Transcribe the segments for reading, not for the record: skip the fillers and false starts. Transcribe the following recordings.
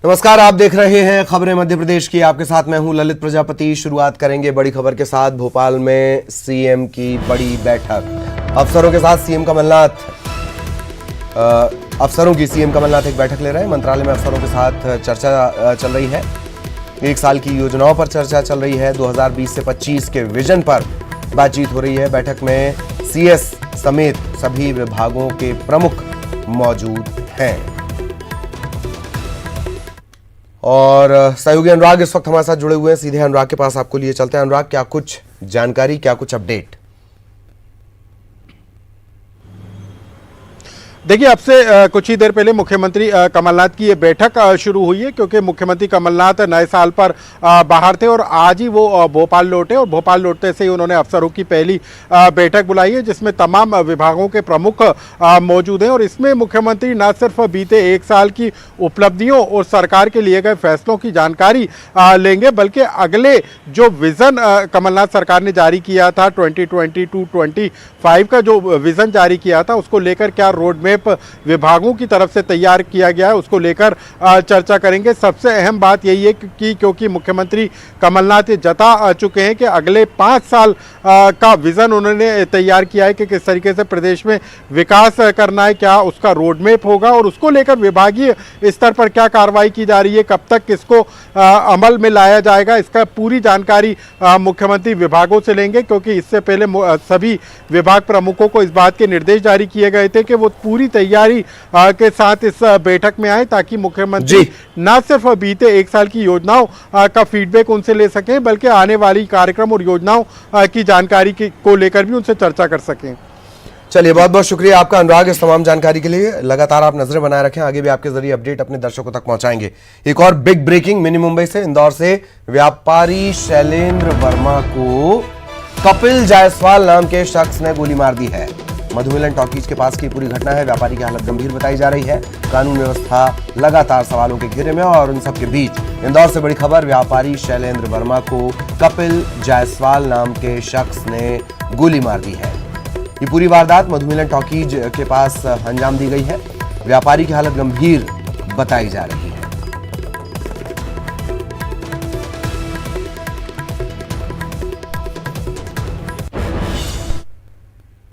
नमस्कार, आप देख रहे हैं खबरें मध्य प्रदेश की। आपके साथ मैं हूं ललित प्रजापति। शुरुआत करेंगे बड़ी खबर के साथ। भोपाल में सीएम की बड़ी बैठक। अफसरों के साथ सीएम कमलनाथ एक बैठक ले रहे हैं। मंत्रालय में अफसरों के साथ चर्चा चल रही है। 1 साल की योजनाओं पर चर्चा चल रही है। 2020 से 25 के विजन पर बातचीत हो रही है। बैठक में सीएस समेत सभी विभागों के प्रमुख मौजूद हैं। और सहयोगी अनुराग इस वक्त हमारे साथ जुड़े हुए हैं। सीधे अनुराग के पास आपको लिए चलते हैं। अनुराग, क्या कुछ जानकारी, क्या कुछ अपडेट? देखिए, अब से कुछ ही देर पहले मुख्यमंत्री कमलनाथ की ये बैठक शुरू हुई है, क्योंकि मुख्यमंत्री कमलनाथ नए साल पर बाहर थे और आज ही वो भोपाल लौटे और भोपाल लौटते से ही उन्होंने अफसरों की पहली बैठक बुलाई है, जिसमें तमाम विभागों के प्रमुख मौजूद हैं। और इसमें मुख्यमंत्री न सिर्फ बीते 1 साल की उपलब्धियों और सरकार के लिए गए फैसलों की जानकारी लेंगे, बल्कि अगले जो विज़न कमलनाथ सरकार ने जारी किया था 2022-25 का जो विज़न जारी किया था, उसको लेकर क्या रोड मैप विभागों की तरफ से तैयार किया गया है, उसको लेकर चर्चा करेंगे। सबसे अहम बात यही है कि क्योंकि मुख्यमंत्री कमलनाथ ये जता चुके हैं कि अगले 5 साल का विजन उन्होंने तैयार किया है कि किस तरीके से प्रदेश में विकास करना है, क्या उसका रोड मैप होगा और उसको लेकर विभागीय स्तर पर क्या कार्रवाई की जा रही है, कब तक किसको अमल में लाया जाएगा, इसका पूरी जानकारी मुख्यमंत्री विभागों से लेंगे। क्योंकि इससे पहले सभी विभाग प्रमुखों को इस बात के निर्देश जारी किए गए थे कि वो पूरी तैयारी के साथ इस बैठक में आए, ताकि मुख्यमंत्री न सिर्फ बीते 1 साल की योजनाओं का फीडबैक उनसे ले सकें, बल्कि आने वाली कार्यक्रम और योजनाओं की जानकारी को लेकर भी उनसे चर्चा कर सकें। चलिए, बहुत बहुत शुक्रिया आपका अनुराग इस तमाम जानकारी के लिए। लगातार आप नजरें बनाए रखें, आगे भी आपके जरिए अपडेट अपने दर्शकों तक पहुंचाएंगे। एक और बिग ब्रेकिंग मिनी मुंबई से। इंदौर से व्यापारी शैलेंद्र वर्मा को कपिल जायसवाल नाम के शख्स ने गोली मार दी है। मधुमिलन टॉकीज के पास की पूरी घटना है। व्यापारी की हालत गंभीर बताई जा रही है। कानून व्यवस्था लगातार सवालों के घेरे में और उन सबके बीच इंदौर से बड़ी खबर। व्यापारी शैलेंद्र वर्मा को कपिल जायसवाल नाम के शख्स ने गोली मार दी है। ये पूरी वारदात मधुमिलन टॉकीज के पास अंजाम दी गई है। व्यापारी की हालत गंभीर बताई जा रही है।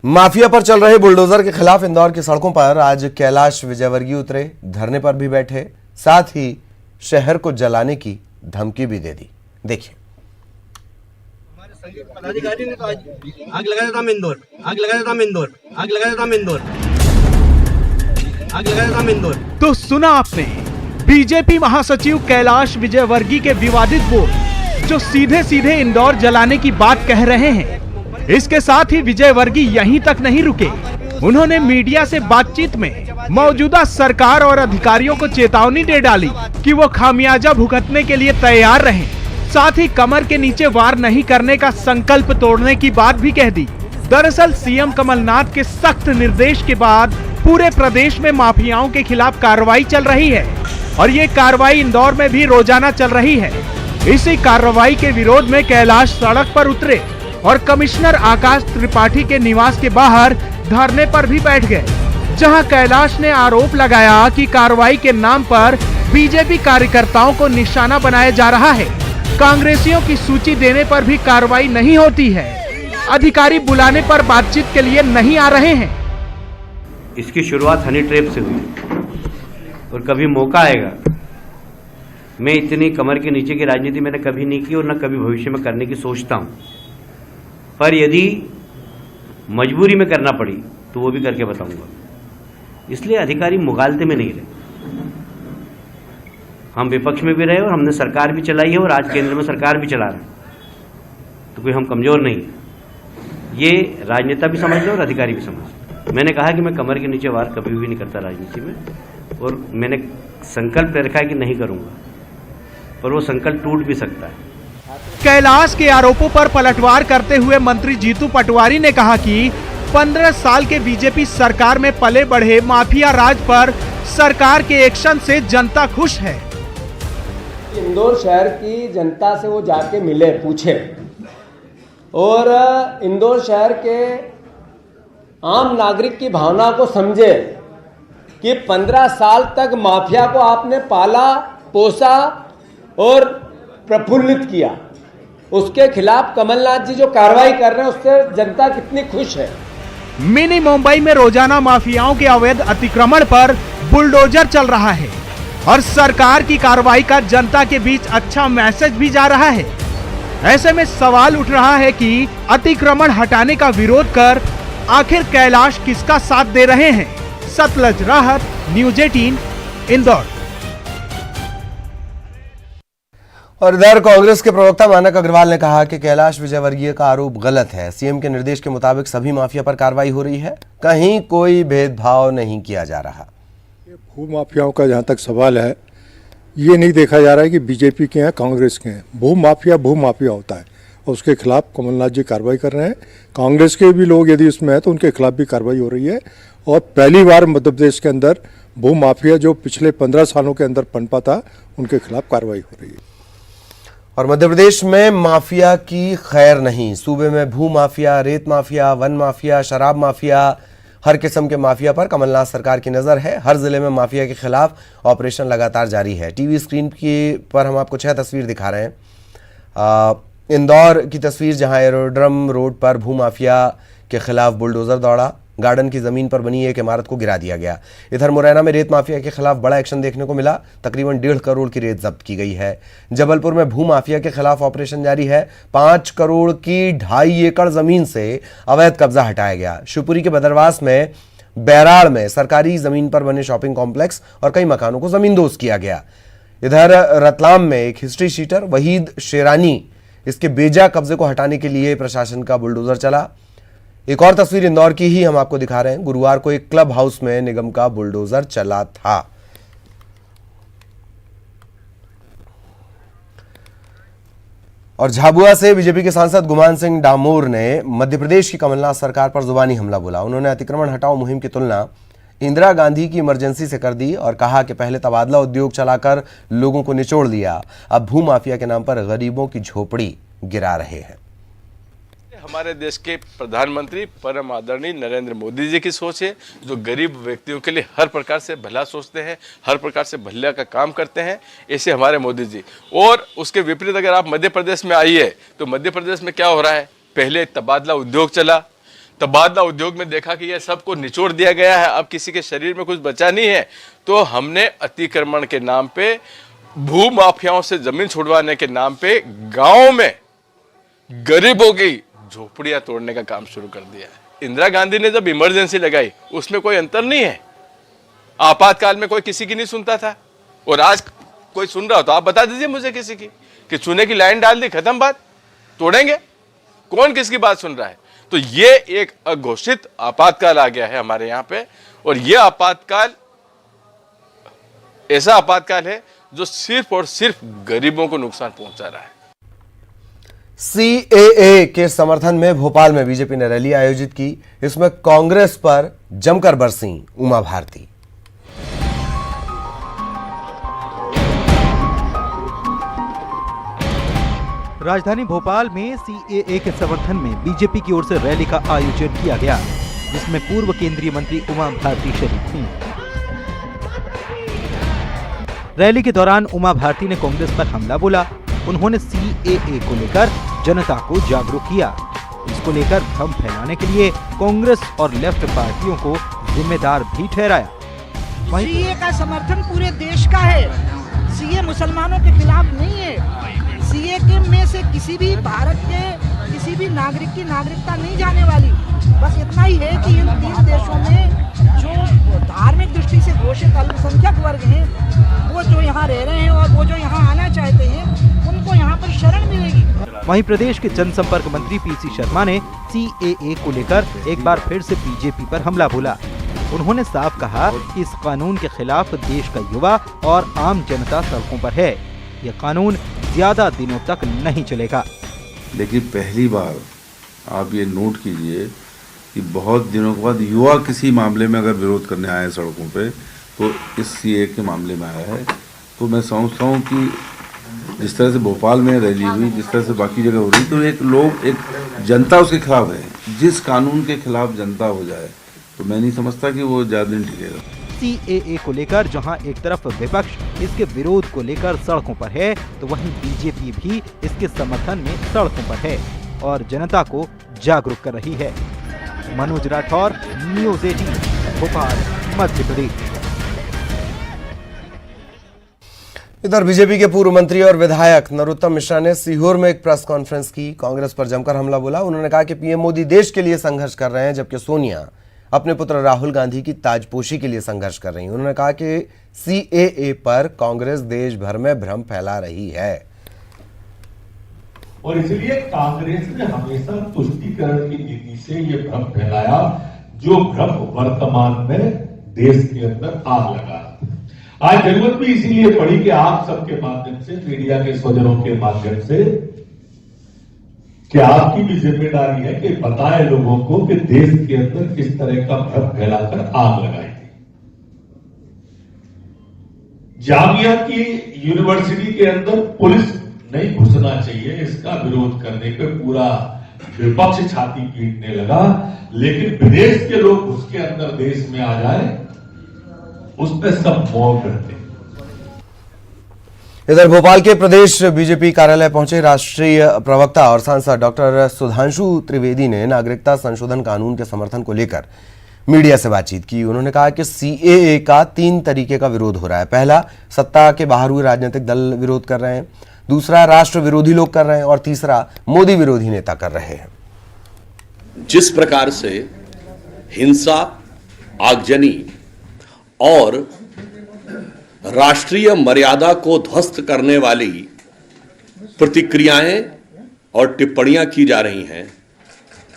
माफिया पर चल रहे बुलडोजर के खिलाफ इंदौर की सड़कों पर आज कैलाश विजयवर्गीय उतरे। धरने पर भी बैठे, साथ ही शहर को जलाने की धमकी भी दे दी। देखिए। पदाधिकारी ने तो आज आग लगा देता इंदौर, आग लगा देता इंदौर, आग लगा देता इंदौर, आग लगा देता इंदौर। तो सुना आपने बीजेपी महासचिव कैलाश विजयवर्गीय के विवादित बोल, जो सीधे सीधे इंदौर जलाने की बात कह रहे हैं। इसके साथ ही विजयवर्गीय यहीं तक नहीं रुके। उन्होंने मीडिया से बातचीत में मौजूदा सरकार और अधिकारियों को चेतावनी दे डाली कि वो खामियाजा भुगतने के लिए तैयार रहें। साथ ही कमर के नीचे वार नहीं करने का संकल्प तोड़ने की बात भी कह दी। दरअसल सीएम कमलनाथ के सख्त निर्देश के बाद पूरे प्रदेश में माफियाओं के खिलाफ कार्रवाई चल रही है और ये कार्रवाई इंदौर में भी रोजाना चल रही है। इसी कार्रवाई के विरोध में कैलाश सड़क पर उतरे और कमिश्नर आकाश त्रिपाठी के निवास के बाहर धरने पर भी बैठ गए, जहां कैलाश ने आरोप लगाया कि कार्रवाई के नाम पर बीजेपी कार्यकर्ताओं को निशाना बनाया जा रहा है। कांग्रेसियों की सूची देने पर भी कार्रवाई नहीं होती है। अधिकारी बुलाने पर बातचीत के लिए नहीं आ रहे हैं। इसकी शुरुआत हनी ट्रैप से हुई और कभी मौका आएगा। मैं इतनी कमर के नीचे की राजनीति मैंने कभी नहीं की और न कभी भविष्य में करने की सोचता हूं, पर यदि मजबूरी में करना पड़ी तो वो भी करके बताऊंगा। इसलिए अधिकारी मुगालते में नहीं रहे। हम विपक्ष में भी रहे और हमने सरकार भी चलाई है और आज केंद्र में सरकार भी चला रहे हैं, तो कोई हम कमजोर नहीं है। ये राजनेता भी समझ लो और अधिकारी भी समझ लो। मैंने कहा कि मैं कमर के नीचे वार कभी भी नहीं करता राजनीति में, और मैंने संकल्प ले रखा है कि नहीं करूंगा, पर वो संकल्प टूट भी सकता है। कैलाश के आरोपों पर पलटवार करते हुए मंत्री जीतू पटवारी ने कहा कि 15 साल के बीजेपी सरकार में पले बढ़े माफिया राज पर सरकार के एक्शन से जनता खुश है। इंदौर शहर की जनता से वो जाके मिले, पूछे, और इंदौर शहर के आम नागरिक की भावना को समझे कि 15 साल तक माफिया को आपने पाला पोसा और प्रफुल्लित किया, उसके खिलाफ कमलनाथ जी जो कार्रवाई कर रहे हैं उससे जनता कितनी खुश है। मिनी मुंबई में रोजाना माफियाओं के अवैध अतिक्रमण पर बुलडोजर चल रहा है और सरकार की कार्रवाई का जनता के बीच अच्छा मैसेज भी जा रहा है। ऐसे में सवाल उठ रहा है कि अतिक्रमण हटाने का विरोध कर आखिर कैलाश किसका साथ दे रहे हैं। सतलज राहत, न्यूज 18, इंदौर। और इधर कांग्रेस के प्रवक्ता मानक अग्रवाल ने कहा कि कैलाश विजयवर्गीय का आरोप गलत है। सीएम के निर्देश के मुताबिक सभी माफिया पर कार्रवाई हो रही है, कहीं कोई भेदभाव नहीं किया जा रहा। भू माफियाओं का जहाँ तक सवाल है, ये नहीं देखा जा रहा है कि बीजेपी के हैं कांग्रेस के हैं। भू माफिया होता है और उसके खिलाफ कमलनाथ जी कार्रवाई कर रहे हैं। कांग्रेस के भी लोग यदि उसमें है तो उनके खिलाफ भी कार्रवाई हो रही है। और पहली बार मध्य प्रदेश के अंदर भू माफिया जो पिछले 15 सालों के अंदर पनपा था, उनके खिलाफ कार्रवाई हो रही है। और मध्य प्रदेश में माफिया की खैर नहीं। सूबे में भू माफिया, रेत माफिया, वन माफिया, शराब माफिया, हर किस्म के माफिया पर कमलनाथ सरकार की नजर है। हर जिले में माफिया के खिलाफ ऑपरेशन लगातार जारी है। टीवी स्क्रीन पर हम आपको 6 तस्वीर दिखा रहे हैं। इंदौर की तस्वीर, जहां एरोड्रम रोड पर भू माफिया के खिलाफ बुलडोजर दौड़ा, गार्डन की जमीन पर बनी एक इमारत को गिरा दिया गया। इधर मुरैना में रेत माफिया के खिलाफ बड़ा एक्शन देखने को मिला। तकरीबन 1.5 करोड़ की रेत जब्त की गई है। जबलपुर में भू माफिया के खिलाफ ऑपरेशन जारी है। 5 करोड़ की 2.5 एकड़ जमीन से अवैध कब्जा हटाया गया। शिवपुरी के बदरवास में, बैराड़ में सरकारी जमीन पर बने शॉपिंग कॉम्प्लेक्स और कई मकानों को जमींदोज किया गया। इधर रतलाम में एक हिस्ट्री शीटर वहीद शेरानी, इसके बेजा कब्जे को हटाने के लिए प्रशासन का बुलडोजर चला। एक और तस्वीर इंदौर की ही हम आपको दिखा रहे हैं। गुरुवार को एक क्लब हाउस में निगम का बुलडोजर चला था। और झाबुआ से बीजेपी के सांसद गुमान सिंह डामोर ने मध्य प्रदेश की कमलनाथ सरकार पर जुबानी हमला बोला। उन्होंने अतिक्रमण हटाओ मुहिम की तुलना इंदिरा गांधी की इमरजेंसी से कर दी और कहा कि पहले तबादला उद्योग चलाकर लोगों को निचोड़ दिया, अब भू माफिया के नाम पर गरीबों की झोपड़ी गिरा रहे हैं। हमारे देश के प्रधानमंत्री परम आदरणीय नरेंद्र मोदी जी की सोच है, जो गरीब व्यक्तियों के लिए हर प्रकार से भला सोचते हैं, हर प्रकार से भले का काम करते हैं, ऐसे हमारे मोदी जी। और उसके विपरीत अगर आप मध्य प्रदेश में आइए तो मध्य प्रदेश में क्या हो रहा है। पहले तबादला उद्योग चला, तबादला उद्योग में देखा कि यह सबको निचोड़ दिया गया है, अब किसी के शरीर में कुछ बचा नहीं है, तो हमने अतिक्रमण के नाम पे, भू माफियाओं से जमीन छुड़वाने के नाम पे गाँव में गरीबों की झोपड़ियां तोड़ने का काम शुरू कर दिया है। इंदिरा गांधी ने जब इमरजेंसी लगाई उसमें कोई अंतर नहीं है। आपातकाल में कोई किसी की नहीं सुनता था, और आज कोई सुन रहा हो तो आप बता दीजिए मुझे किसी की, कि चूने की लाइन डाल दी, खत्म बात, तोड़ेंगे। कौन किसकी बात सुन रहा है। तो ये एक अघोषित आपातकाल आ गया है हमारे यहाँ पे, और ये आपातकाल ऐसा आपातकाल है जो सिर्फ और सिर्फ गरीबों को नुकसान पहुंचा रहा है। सीएए के समर्थन में भोपाल में बीजेपी ने रैली आयोजित की। इसमें कांग्रेस पर जमकर बरसीं उमा भारती। राजधानी भोपाल में सीएए के समर्थन में बीजेपी की ओर से रैली का आयोजन किया गया, जिसमें पूर्व केंद्रीय मंत्री उमा भारती शरीक थीं। रैली के दौरान उमा भारती ने कांग्रेस पर हमला बोला। उन्होंने सीएए को लेकर जनता को जागरूक किया। इसको लेकर भ्रम फैलाने के लिए कांग्रेस और लेफ्ट पार्टियों को जिम्मेदार भी ठहराया। सीए का समर्थन पूरे देश का है। सीए मुसलमानों के खिलाफ नहीं है। सीए के में से किसी भी भारत के किसी भी नागरिक की नागरिकता नहीं जाने वाली। बस इतना ही है कि इन 3 देशों में जो धार्मिक दृष्टि से घोषित अल्पसंख्यक वर्ग हैं, वो जो यहाँ रह रहे हैं और वो जो यहाँ आना चाहते हैं, उनको यहाँ पर शरण मिलेगी। वहीं प्रदेश के जनसंपर्क मंत्री पीसी शर्मा ने सीएए को लेकर एक बार फिर से बीजेपी पर हमला बोला। उन्होंने साफ कहा कि इस कानून के खिलाफ देश का युवा और आम जनता सड़कों पर है। यह कानून ज्यादा दिनों तक नहीं चलेगा। लेकिन पहली बार आप ये नोट कीजिए कि बहुत दिनों के बाद युवा किसी मामले में अगर विरोध करने आए सड़कों पे, तो इस सीए के मामले में आया है। तो मैं समझता हूँ कि जिस तरह से भोपाल में रैली हुई, जिस तरह से बाकी जगह हो रही, तो एक जनता उसके खिलाफ है। जिस कानून के खिलाफ जनता हो जाए तो मैं नहीं समझता कि वो ज़्यादा दिन टिकेगा। सीएए को लेकर जहां एक तरफ विपक्ष इसके विरोध को लेकर सड़कों पर है, तो वहीं बीजेपी भी इसके समर्थन में सड़कों पर है और जनता को जागरूक कर रही है। मनोज राठौर, न्यूज़ 18, भोपाल, मध्य प्रदेश। इधर बीजेपी के पूर्व मंत्री और विधायक नरोत्तम मिश्रा ने सीहोर में एक प्रेस कॉन्फ्रेंस की। कांग्रेस पर जमकर हमला बोला। उन्होंने कहा कि पीएम मोदी देश के लिए संघर्ष कर रहे हैं, जबकि सोनिया अपने पुत्र राहुल गांधी की ताजपोशी के लिए संघर्ष कर रही हैं। उन्होंने कहा कि सीएए पर कांग्रेस देश भर में भ्रम फैला रही है और इसलिए कांग्रेस ने हमेशा तुष्टीकरण की नीति से ये भ्रम फैलाया, जो भ्रम वर्तमान में देश के अंदर आग लगा। आज जरूरत भी इसीलिए पड़ी कि आप सबके माध्यम से, मीडिया के स्वजनों के माध्यम से, कि आपकी भी जिम्मेदारी है कि बताएं लोगों को कि देश के अंदर किस तरह का भ्रम फैलाकर आग लगाई थी। जामिया की यूनिवर्सिटी के अंदर पुलिस नहीं घुसना चाहिए, इसका विरोध करने पे पूरा विपक्ष छाती पीटने लगा, लेकिन विदेश के लोग घुस के अंदर देश में आ जाए उस पर सब मौन रहते हैं। इधर भोपाल के प्रदेश बीजेपी कार्यालय पहुंचे राष्ट्रीय प्रवक्ता और सांसद डॉक्टर सुधांशु त्रिवेदी ने नागरिकता संशोधन कानून के समर्थन को लेकर मीडिया से बातचीत की। उन्होंने कहा कि सीएए का 3 तरीके का विरोध हो रहा है। पहला, सत्ता के बाहर हुए राजनीतिक दल विरोध कर रहे हैं। दूसरा, राष्ट्र विरोधी लोग कर रहे हैं। और तीसरा, मोदी विरोधी नेता कर रहे हैं। जिस प्रकार से हिंसा, आगजनी और राष्ट्रीय मर्यादा को ध्वस्त करने वाली प्रतिक्रियाएं और टिप्पणियां की जा रही हैं,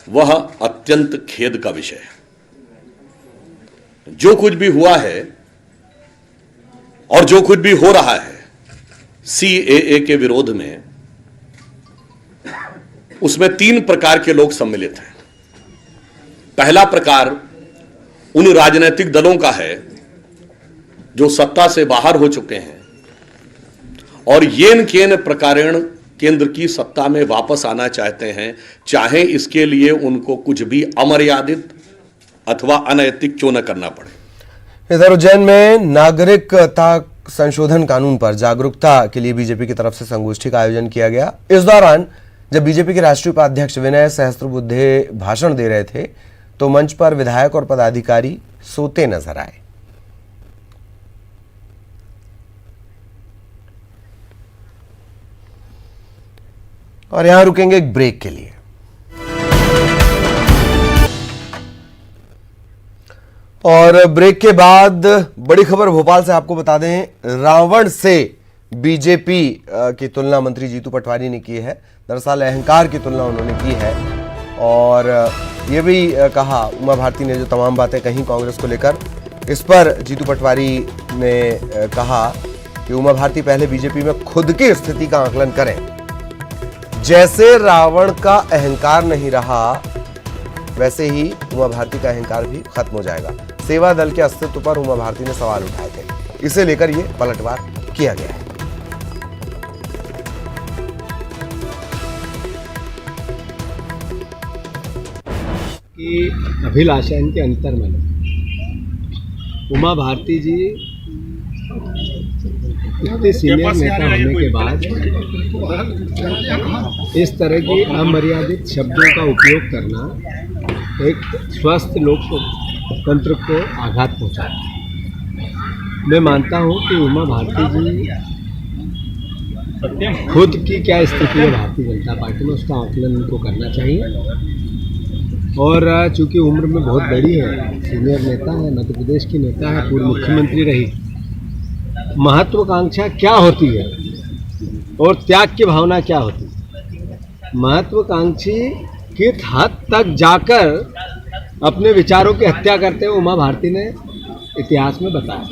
वह अत्यंत खेद का विषय है। जो कुछ भी हुआ है और जो कुछ भी हो रहा है सीएए के विरोध में, उसमें 3 प्रकार के लोग सम्मिलित हैं। पहला प्रकार उन राजनीतिक दलों का है जो सत्ता से बाहर हो चुके हैं और येन केन प्रकारेण केंद्र की सत्ता में वापस आना चाहते हैं, चाहे इसके लिए उनको कुछ भी अमर्यादित अथवा अनैतिक क्यों न करना पड़े। इधर उज्जैन में नागरिकता संशोधन कानून पर जागरूकता के लिए बीजेपी की तरफ से संगोष्ठी का आयोजन किया गया। इस दौरान जब बीजेपी के राष्ट्रीय उपाध्यक्ष विनय सहस्त्रबुद्धे भाषण दे रहे थे, तो मंच पर विधायक और पदाधिकारी सोते नजर आए। और यहां रुकेंगे एक ब्रेक के लिए। और ब्रेक के बाद बड़ी खबर भोपाल से आपको बता दें, रावण से बीजेपी की तुलना मंत्री जीतू पटवारी ने की है। दरअसल अहंकार की तुलना उन्होंने की है और ये भी कहा, उमा भारती ने जो तमाम बातें कही कांग्रेस को लेकर, इस पर जीतू पटवारी ने कहा कि उमा भारती पहले बीजेपी में खुद की स्थिति का आकलन करें। जैसे रावण का अहंकार नहीं रहा, वैसे ही उमा भारती का अहंकार भी खत्म हो जाएगा। सेवा दल के अस्तित्व पर उमा भारती ने सवाल उठाए थे, इसे लेकर ये पलटवार किया गया है। कि अभिलाषा इनके अंतर में उमा भारती जी इतने सीनियर नेता होने के बाद इस तरह की अमर्यादित शब्दों का उपयोग करना एक स्वस्थ लोकतंत्र को आघात पहुंचाता है। मैं मानता हूं कि उमा भारती जी खुद की क्या स्थिति है भारतीय जनता पार्टी में, उसका आकलन उनको करना चाहिए। और चूंकि उम्र में बहुत बड़ी है, सीनियर नेता है, मध्य प्रदेश की नेता है, पूर्व मुख्यमंत्री रही, महत्वाकांक्षा क्या होती है और त्याग की भावना क्या होती है। महत्वाकांक्षी किस हद तक जाकर अपने विचारों की हत्या करते हुए उमा भारती ने इतिहास में बताया,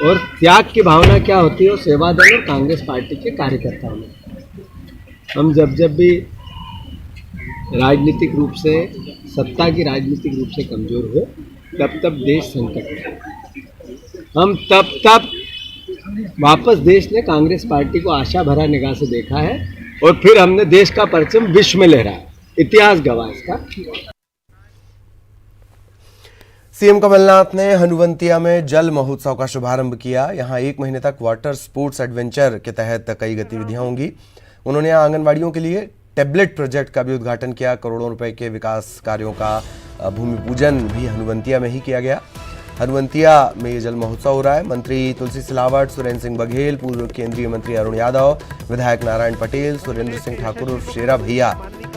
और त्याग की भावना क्या होती है सेवा दल और कांग्रेस पार्टी के कार्यकर्ताओं में। हम जब भी राजनीतिक रूप से, सत्ता की राजनीतिक रूप से कमजोर हो, तब देश संकट में, हम तब वापस देश ने कांग्रेस पार्टी को आशा भरा निगाह से देखा है और फिर हमने देश का परचम विश्व में लहराया। इतिहास गवाह इसका। सीएम कमलनाथ ने हनुवंतिया में जल महोत्सव का शुभारंभ किया। यहां 1 महीने तक वाटर स्पोर्ट्स एडवेंचर के तहत कई गतिविधियां होंगी। उन्होंने यहां आंगनबाड़ियों के लिए टैबलेट प्रोजेक्ट का भी उद्घाटन किया। करोड़ों रुपए के विकास कार्यों का भूमि पूजन भी हनुवंतिया में ही किया गया। हनुवंतिया में ये जल महोत्सव हो रहा है। मंत्री तुलसी सिलावट, सुरेंद्र सिंह बघेल, पूर्व केंद्रीय मंत्री अरुण यादव, विधायक नारायण पटेल, सुरेंद्र सिंह ठाकुर उर्फ शेरा भैया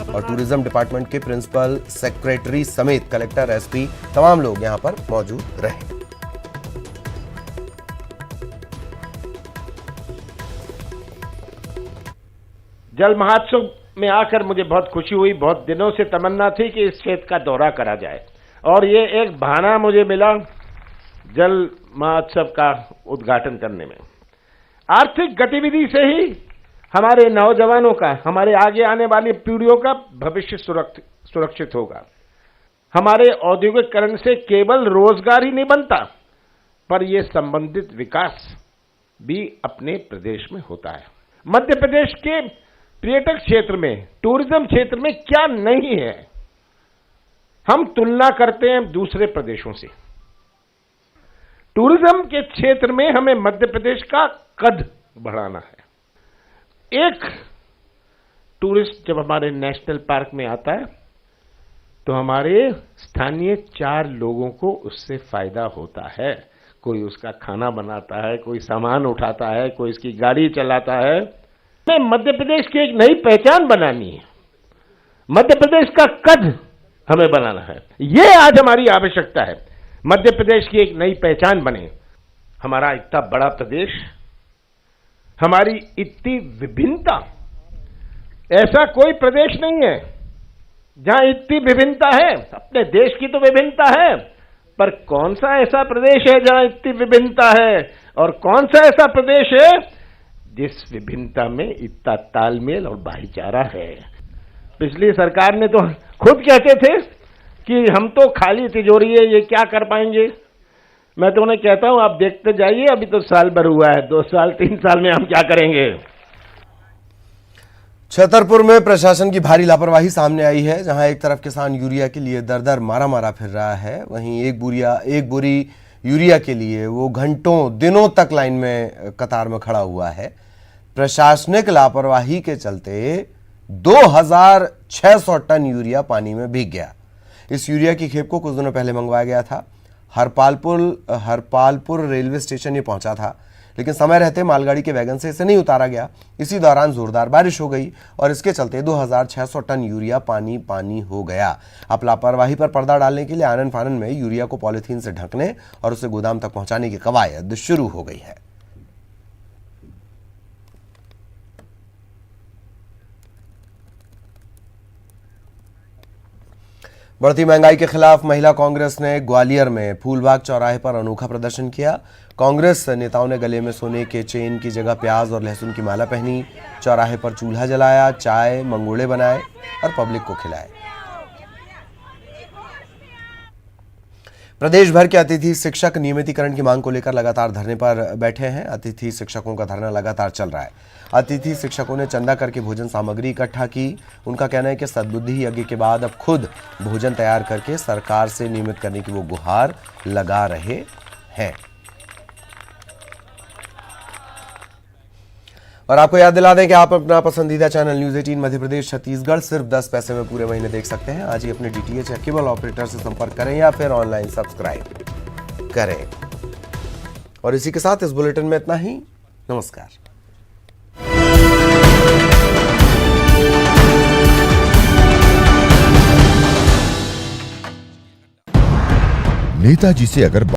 और टूरिज्म डिपार्टमेंट के प्रिंसिपल सेक्रेटरी समेत कलेक्टर, एसपी तमाम लोग यहां पर मौजूद रहे। जल महोत्सव में आकर मुझे बहुत खुशी हुई। बहुत दिनों से तमन्ना थी कि इस क्षेत्र का दौरा करा जाए और ये एक बहाना मुझे मिला जल महोत्सव का उद्घाटन करने में। आर्थिक गतिविधि से ही हमारे नौजवानों का, हमारे आगे आने वाली पीढ़ियों का भविष्य सुरक्षित होगा। हमारे औद्योगिकरण से केवल रोजगार ही नहीं बनता, पर यह संबंधित विकास भी अपने प्रदेश में होता है। मध्य प्रदेश के पर्यटक क्षेत्र में, टूरिज्म क्षेत्र में क्या नहीं है? हम तुलना करते हैं दूसरे प्रदेशों से। टूरिज्म के क्षेत्र में हमें मध्य प्रदेश का कद बढ़ाना है। एक टूरिस्ट जब हमारे नेशनल पार्क में आता है तो हमारे स्थानीय 4 लोगों को उससे फायदा होता है। कोई उसका खाना बनाता है, कोई सामान उठाता है, कोई इसकी गाड़ी चलाता है। हमें मध्य प्रदेश की एक नई पहचान बनानी है। मध्य प्रदेश का कद हमें बनाना है। ये आज हमारी आवश्यकता है। मध्य प्रदेश की एक नई पहचान बने। हमारा इतना बड़ा प्रदेश, हमारी इतनी विभिन्नता, ऐसा कोई प्रदेश नहीं है जहां इतनी विभिन्नता है। अपने देश की तो विभिन्नता है, पर कौन सा ऐसा प्रदेश है जहां इतनी विभिन्नता है? और कौन सा ऐसा प्रदेश है जिस विभिन्नता में इतना तालमेल और भाईचारा है? पिछली सरकार ने तो खुद कहते थे कि हम तो खाली तिजोरी है, ये क्या कर पाएंगे। मैं तो उन्हें कहता हूं, आप देखते जाइए, अभी तो साल भर हुआ है, 2 साल 3 साल में हम क्या करेंगे। छतरपुर में प्रशासन की भारी लापरवाही सामने आई है। जहां एक तरफ किसान यूरिया के लिए दर-दर मारा फिर रहा है, वहीं एक बोरी यूरिया के लिए वो घंटों दिनों तक लाइन में कतार में खड़ा हुआ है। प्रशासनिक लापरवाही के चलते 2600 टन यूरिया पानी में भीग गया। इस यूरिया की खेप को कुछ दिनों पहले मंगवाया गया था। हरपालपुर रेलवे स्टेशन ये पहुंचा था, लेकिन समय रहते मालगाड़ी के वैगन से इसे नहीं उतारा गया। इसी दौरान जोरदार बारिश हो गई और इसके चलते 2600 टन यूरिया पानी हो गया। अब लापरवाही पर पर्दा डालने के लिए आनन फानन में यूरिया को पॉलीथीन से ढकने और उसे गोदाम तक पहुंचाने की कवायद शुरू हो गई है। बढ़ती महंगाई के खिलाफ महिला कांग्रेस ने ग्वालियर में फूलबाग चौराहे पर अनोखा प्रदर्शन किया। कांग्रेस नेताओं ने गले में सोने के चेन की जगह प्याज और लहसुन की माला पहनी, चौराहे पर चूल्हा जलाया, चाय मंगोड़े बनाए और पब्लिक को खिलाए। प्रदेश भर के अतिथि शिक्षक नियमितीकरण की मांग को लेकर लगातार धरने पर बैठे हैं। अतिथि शिक्षकों का धरना लगातार चल रहा है। अतिथि शिक्षकों ने चंदा करके भोजन सामग्री इकट्ठा की। उनका कहना है कि सद्बुद्धि यज्ञ के बाद अब खुद भोजन तैयार करके सरकार से नियमित करने की वो गुहार लगा रहे हैं। और आपको याद दिला दें कि आप अपना पसंदीदा चैनल न्यूज 18 मध्य प्रदेश छत्तीसगढ़ सिर्फ 10 पैसे में पूरे महीने देख सकते हैं। आज ही अपने डीटीएच या केबल ऑपरेटर से संपर्क करें या फिर ऑनलाइन सब्सक्राइब करें। और इसी के साथ इस बुलेटिन में इतना ही। नमस्कार। नेताजी से अगर